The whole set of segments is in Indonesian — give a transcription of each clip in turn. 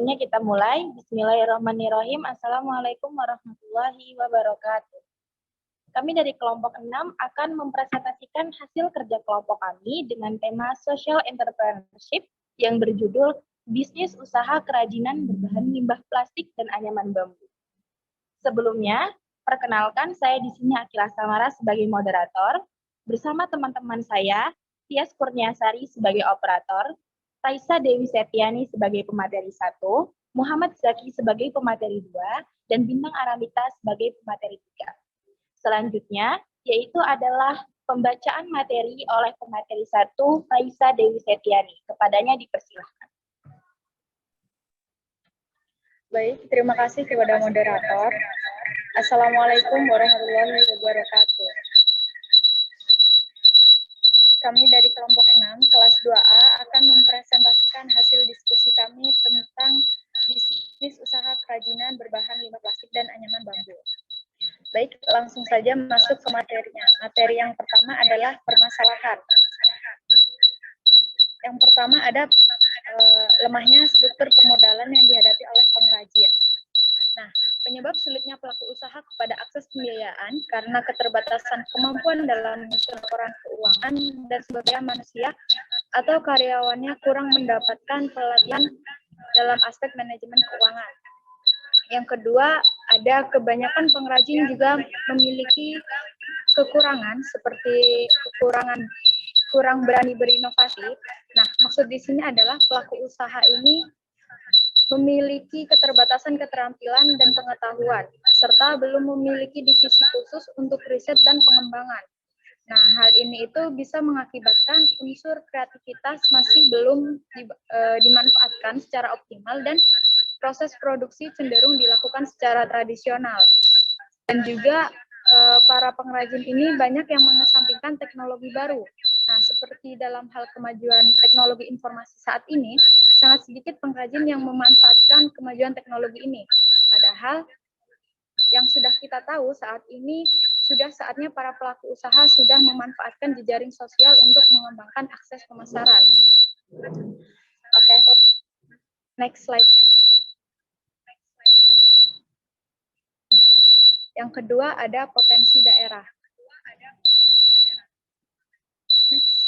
Sebelumnya kita mulai. Bismillahirrahmanirrahim. Assalamualaikum warahmatullahi wabarakatuh. Kami dari kelompok 6 akan mempresentasikan hasil kerja kelompok kami dengan tema Social Entrepreneurship yang berjudul Bisnis Usaha Kerajinan Berbahan Limbah Plastik dan Anyaman Bambu. Sebelumnya, perkenalkan saya di sini Akila Samara sebagai moderator, bersama teman-teman saya, Tias Kurniasari sebagai operator, Raisa Dewi Septiani sebagai pemateri 1, Muhammad Zaki sebagai pemateri 2, dan Bintang Aramita sebagai pemateri 3. Selanjutnya, yaitu adalah pembacaan materi oleh pemateri 1, Raisa Dewi Septiani. Kepadanya dipersilahkan. Baik, terima kasih kepada moderator. Assalamualaikum warahmatullahi wabarakatuh. Kami dari kelompok 6, kelas 2A, akan mempresentasikan hasil diskusi kami tentang bisnis usaha kerajinan berbahan limbah plastik dan anyaman bambu. Baik, langsung saja masuk ke materinya. Materi yang pertama adalah permasalahan. Yang pertama ada lemahnya struktur permodalan yang dihadapi oleh pengrajin. Nah, penyebab sulitnya pelaku usaha kepada akses pembiayaan karena keterbatasan kemampuan dalam mengisi laporan keuangan dan sumber daya manusia atau karyawannya kurang mendapatkan pelatihan dalam aspek manajemen keuangan. Yang kedua, ada kebanyakan pengrajin juga memiliki kekurangan seperti kurang berani berinovasi. Nah, maksud di sini adalah pelaku usaha ini memiliki keterbatasan keterampilan dan pengetahuan, serta belum memiliki divisi khusus untuk riset dan pengembangan. Nah, hal ini itu bisa mengakibatkan unsur kreativitas masih belum dimanfaatkan secara optimal dan proses produksi cenderung dilakukan secara tradisional. Dan juga para pengrajin ini banyak yang mengesampingkan teknologi baru. Nah, seperti dalam hal kemajuan teknologi informasi saat ini, sangat sedikit pengrajin yang memanfaatkan kemajuan teknologi ini. Padahal yang sudah kita tahu saat ini sudah saatnya para pelaku usaha sudah memanfaatkan jejaring sosial untuk mengembangkan akses pemasaran. Oke, next slide. Yang kedua ada potensi daerah. Next.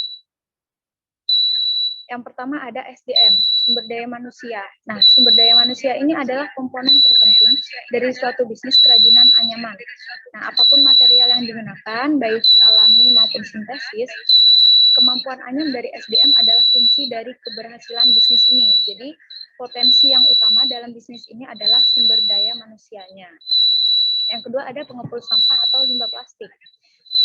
Yang pertama ada SDM, sumber daya manusia. Nah, sumber daya manusia ini adalah komponen terpenting dari suatu bisnis kerajinan anyaman. Nah, apapun material yang digunakan, baik alami maupun sintesis, kemampuan anyam dari SDM adalah kunci dari keberhasilan bisnis ini. Jadi, potensi yang utama dalam bisnis ini adalah sumber daya manusianya. Yang kedua ada pengepul sampah atau limbah plastik.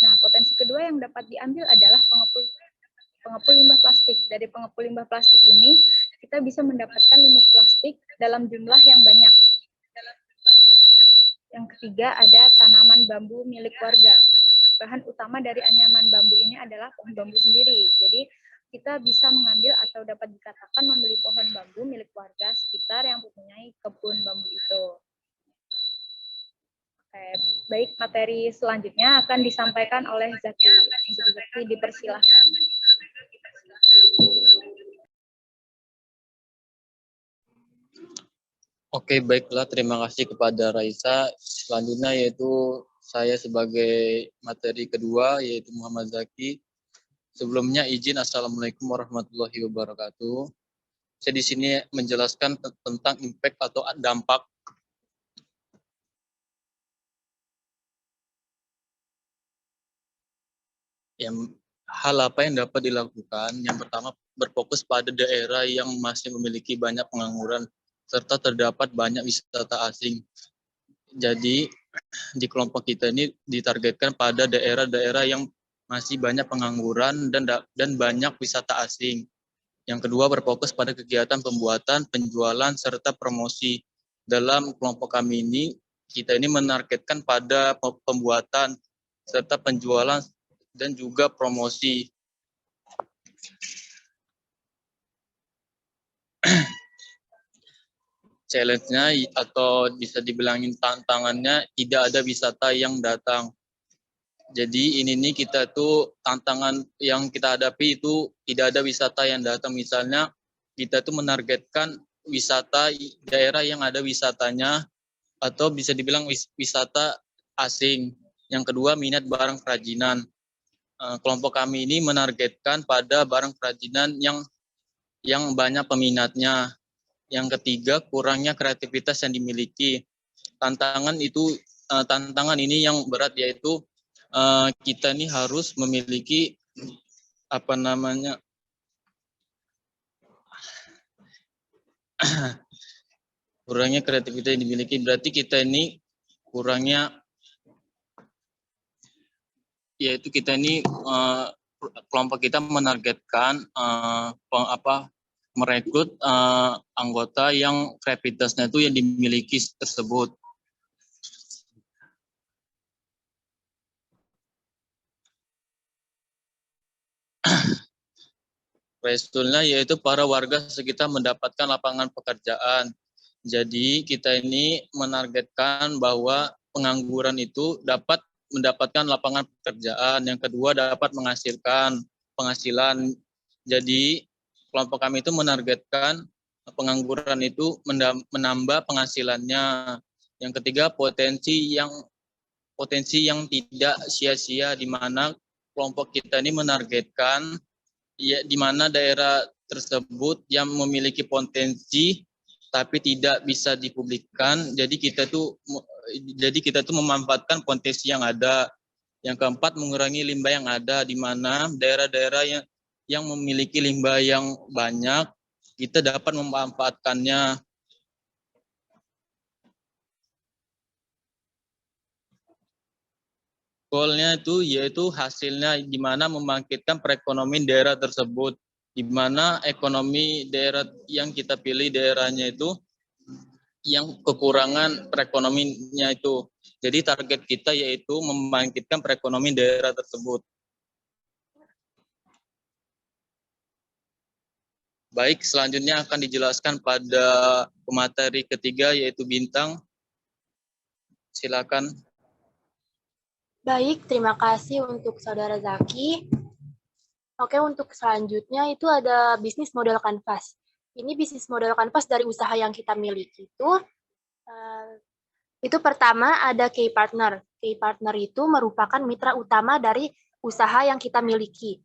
Nah, potensi kedua yang dapat diambil adalah pengepul limbah plastik. Dari pengepul limbah plastik ini, kita bisa mendapatkan limbah plastik dalam jumlah yang banyak. Yang ketiga ada tanaman bambu milik warga. Bahan utama dari anyaman bambu ini adalah pohon bambu sendiri. Jadi, kita bisa mengambil atau dapat dikatakan membeli pohon bambu milik warga sekitar yang mempunyai kebun bambu itu. Oke, baik, materi selanjutnya akan disampaikan oleh Zaki. Zaki, dipersilahkan. Oke, baiklah. Terima kasih kepada Raisa. Selanjutnya yaitu saya sebagai materi kedua, yaitu Muhammad Zaki. Sebelumnya izin, Assalamualaikum warahmatullahi wabarakatuh. Saya di sini menjelaskan tentang impact atau dampak hal apa yang dapat dilakukan. Yang pertama, berfokus pada daerah yang masih memiliki banyak pengangguran serta terdapat banyak wisata asing. Jadi di kelompok kita ini ditargetkan pada daerah-daerah yang masih banyak pengangguran dan banyak wisata asing. Yang kedua, berfokus pada kegiatan pembuatan, penjualan serta promosi. Dalam kelompok kami ini, kita ini menargetkan pada pembuatan serta penjualan dan juga promosi. Challenge-nya atau bisa dibilangin tantangannya, tidak ada wisata yang datang. Jadi ini nih kita tuh tantangan yang kita hadapi itu tidak ada wisata yang datang. Misalnya kita tuh menargetkan wisata daerah yang ada wisatanya atau bisa dibilang wisata asing. Yang kedua, minat barang kerajinan. Kelompok kami ini menargetkan pada barang kerajinan yang banyak peminatnya. Yang ketiga, kurangnya kreativitas yang dimiliki. Tantangan ini yang berat, yaitu kita ini harus memiliki kurangnya kreativitas yang dimiliki, berarti kita ini kurangnya, yaitu kita ini kelompok kita menargetkan merekrut anggota yang kreativitasnya itu yang dimiliki tersebut. Resultnya yaitu para warga sekitar mendapatkan lapangan pekerjaan. Jadi kita ini menargetkan bahwa pengangguran itu dapat mendapatkan lapangan pekerjaan. Yang kedua, dapat menghasilkan penghasilan. Jadi kelompok kami itu menargetkan pengangguran itu menambah penghasilannya. Yang ketiga, potensi yang tidak sia-sia, di mana kelompok kita ini menargetkan di mana daerah tersebut yang memiliki potensi tapi tidak bisa dipublikkan. Jadi kita tuh memanfaatkan potensi yang ada. Yang keempat, mengurangi limbah yang ada, di mana daerah-daerah yang memiliki limbah yang banyak kita dapat memanfaatkannya. Goalnya itu yaitu hasilnya di mana membangkitkan perekonomian daerah tersebut, di mana ekonomi daerah yang kita pilih daerahnya itu yang kekurangan perekonomiannya itu. Jadi target kita yaitu membangkitkan perekonomian daerah tersebut. Baik, selanjutnya akan dijelaskan pada pemateri ketiga yaitu Bintang. Silakan. Baik, terima kasih untuk Saudara Zaki. Oke, untuk selanjutnya itu ada bisnis model kanvas. Ini bisnis model kanvas dari usaha yang kita miliki itu pertama ada key partner. Key partner itu merupakan mitra utama dari usaha yang kita miliki.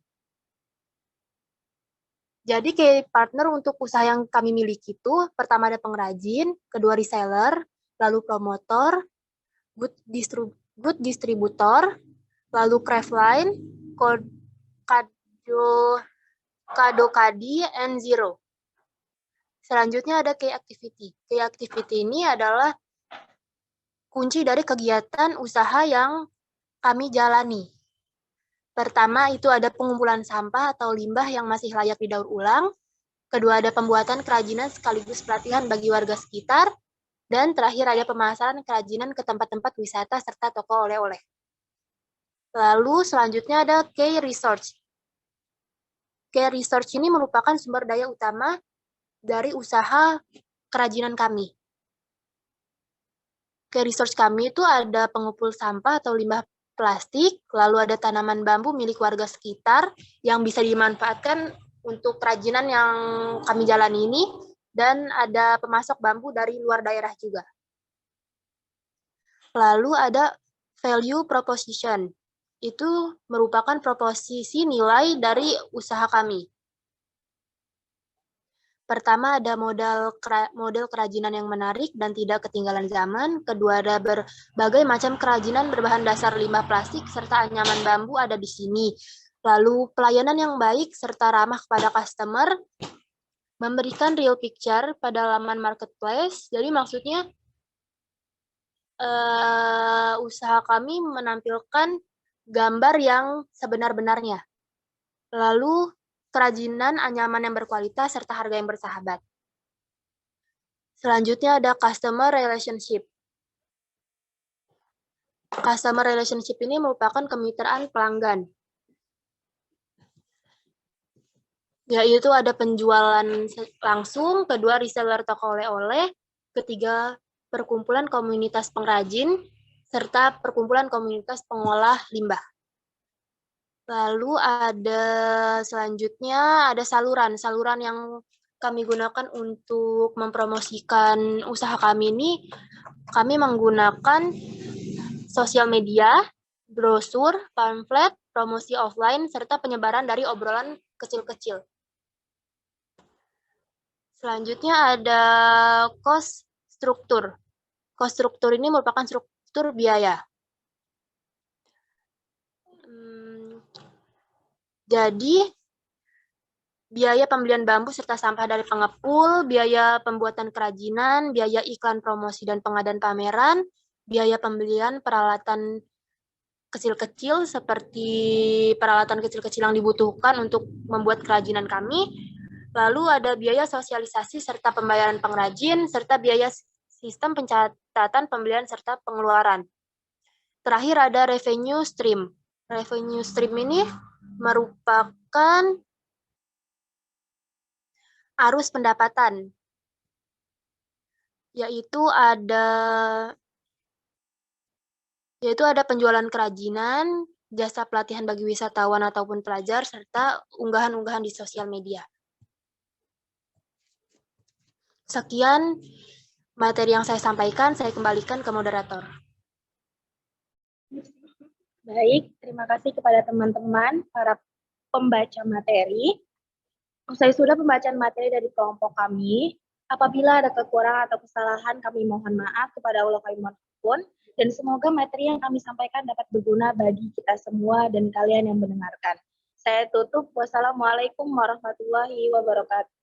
Jadi key partner untuk usaha yang kami miliki itu pertama ada pengrajin, kedua reseller, lalu promotor, good distributor, lalu craftline, kado kadi, and zero. Selanjutnya ada key activity. Key activity ini adalah kunci dari kegiatan usaha yang kami jalani. Pertama itu ada pengumpulan sampah atau limbah yang masih layak didaur ulang. Kedua ada pembuatan kerajinan sekaligus pelatihan bagi warga sekitar. Dan terakhir ada pemasaran kerajinan ke tempat-tempat wisata serta toko oleh-oleh. Lalu selanjutnya ada key research. Key research ini merupakan sumber daya utama dari usaha kerajinan kami. Key research kami itu ada pengumpul sampah atau limbah plastik, lalu ada tanaman bambu milik warga sekitar yang bisa dimanfaatkan untuk kerajinan yang kami jalani ini, dan ada pemasok bambu dari luar daerah juga. Lalu ada value proposition. Itu merupakan proposisi nilai dari usaha kami. Pertama ada model kerajinan yang menarik dan tidak ketinggalan zaman. Kedua ada berbagai macam kerajinan berbahan dasar limbah plastik serta anyaman bambu ada di sini. Lalu pelayanan yang baik serta ramah kepada customer. Memberikan real picture pada laman marketplace. Jadi maksudnya usaha kami menampilkan gambar yang sebenar-benarnya. Lalu kerajinan anyaman yang berkualitas serta harga yang bersahabat. Selanjutnya ada customer relationship. Customer relationship ini merupakan kemitraan pelanggan. Yaitu ada penjualan langsung, kedua reseller toko oleh-oleh, ketiga perkumpulan komunitas pengrajin, serta perkumpulan komunitas pengolah limbah. Lalu ada selanjutnya ada saluran yang kami gunakan untuk mempromosikan usaha kami ini, kami menggunakan sosial media, brosur, pamflet, promosi offline, serta penyebaran dari obrolan kecil-kecil. Selanjutnya ada cost struktur. Cost struktur ini merupakan struktur biaya. Jadi, biaya pembelian bambu serta sampah dari pengepul, biaya pembuatan kerajinan, biaya iklan promosi dan pengadaan pameran, biaya pembelian peralatan kecil-kecil seperti peralatan kecil-kecil yang dibutuhkan untuk membuat kerajinan kami. Lalu ada biaya sosialisasi serta pembayaran pengrajin, serta biaya sistem pencatatan pembelian serta pengeluaran. Terakhir ada revenue stream. Revenue stream ini merupakan arus pendapatan, yaitu ada penjualan kerajinan, jasa pelatihan bagi wisatawan ataupun pelajar, serta unggahan-unggahan di sosial media. Sekian materi yang saya sampaikan, saya kembalikan ke moderator. Baik, terima kasih kepada teman-teman, para pembaca materi. Usai sudah pembacaan materi dari kelompok kami, apabila ada kekurangan atau kesalahan, kami mohon maaf kepada Allah kami mohon, dan semoga materi yang kami sampaikan dapat berguna bagi kita semua dan kalian yang mendengarkan. Saya tutup. Wassalamualaikum warahmatullahi wabarakatuh.